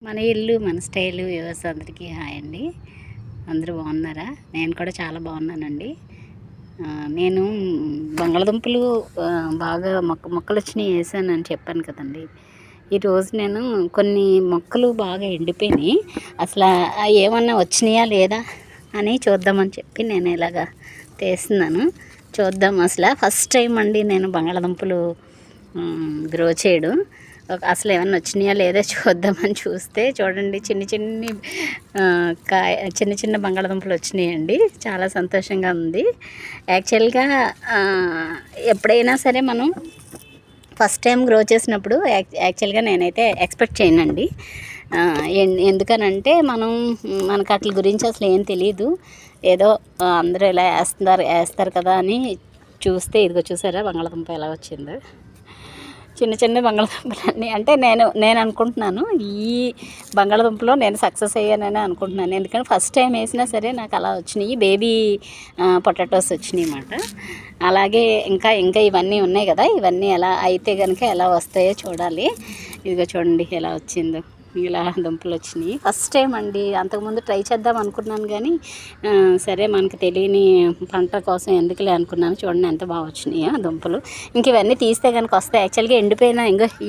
మన ఇల్లు మన స్టైలు వ్యూవర్స్ అందరికీ హాయ్ అండి. అందరూ బాగున్నారా? నేను కూడా చాలా బాగున్నానండి. నేను బంగాళదుంపలు బాగా మొక్కలు వచ్చినాయి వేసానని చెప్పాను కదండి. ఈరోజు నేను కొన్ని మొక్కలు బాగా ఎండిపోయినాయి. అసలు ఏమన్నా వచ్చినాయా లేదా అని చూద్దామని చెప్పి నేను ఇలాగా తీస్తున్నాను. చూద్దాం. అసలు ఫస్ట్ టైం అండి నేను బంగాళదుంపలు గ్రో చేయడం. అసలు ఏమన్నా వచ్చినాయా లేదా చూద్దామని చూస్తే చూడండి, చిన్న చిన్న బంగాళదుంపలు వచ్చినాయండి. చాలా సంతోషంగా ఉంది. యాక్చువల్గా ఎప్పుడైనా సరే మనం ఫస్ట్ టైం గ్రో చేసినప్పుడు యాక్చువల్గా నేనైతే ఎక్స్పెక్ట్ చేయనండి. ఎందుకనంటే మనకు వాటి గురించి అసలు ఏం తెలియదు. ఏదో అందరూ ఇలా వేస్తారు కదా అని చూస్తే ఇదిగో చూసారా బంగాళదుంప ఎలా వచ్చిందో. చిన్న చిన్న బంగాళదుంపలన్నీ అంటే నేను అనుకుంటున్నాను ఈ బంగాళదుంపలో నేను సక్సెస్ అయ్యానని అనుకుంటున్నాను. ఎందుకంటే ఫస్ట్ టైం వేసినా సరే నాకు అలా వచ్చినాయి. బేబీ పొటాటోస్ వచ్చినాయి అన్నమాట. అలాగే ఇంకా ఇవన్నీ ఉన్నాయి కదా, ఇవన్నీ ఎలా అయితే కనుక ఎలా వస్తాయో చూడాలి. ఇదిగో చూడండి ఎలా వచ్చిందో. ఇలా దుంపలు వచ్చినాయి. ఫస్ట్ టైం అండి. అంతకుముందు ట్రై చేద్దాం అనుకున్నాను కానీ సరే మనకు తెలియని పంట కోసం ఎందుకులే అనుకున్నాను. చూడండి ఎంత బాగా వచ్చినాయో దుంపలు. ఇంక ఇవన్నీ తీస్తే కనుక వస్తాయి. యాక్చువల్గా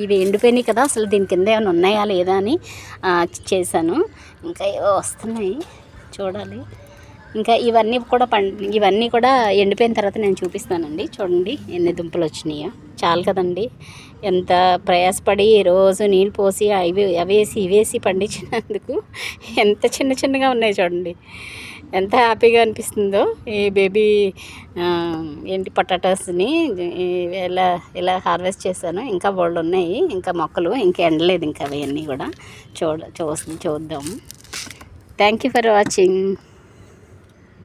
ఇవి ఎండిపోయినాయి కదా, అసలు దీని కింద ఏమైనా ఉన్నాయా లేదా అని చేశాను. ఇంకా ఏవో వస్తున్నాయి చూడాలి. ఇంకా ఇవన్నీ కూడా ఎండిపోయిన తర్వాత నేను చూపిస్తానండి. చూడండి ఎన్ని దుంపలు వచ్చినాయో. చాలు కదండి. ఎంత ప్రయాసపడి రోజు నీళ్ళు పోసి ఇవేసి పండించినందుకు ఎంత చిన్నగా ఉన్నాయి చూడండి. ఎంత హ్యాపీగా అనిపిస్తుందో. ఈ బేబీ పొటాటోస్ని ఇలా హార్వెస్ట్ చేశాను. ఇంకా బోల్డ్ ఉన్నాయి. ఇంకా మొక్కలు ఇంకా ఎండలేదు. ఇంకా అవన్నీ కూడా చూద్దాము. Thank you for watching.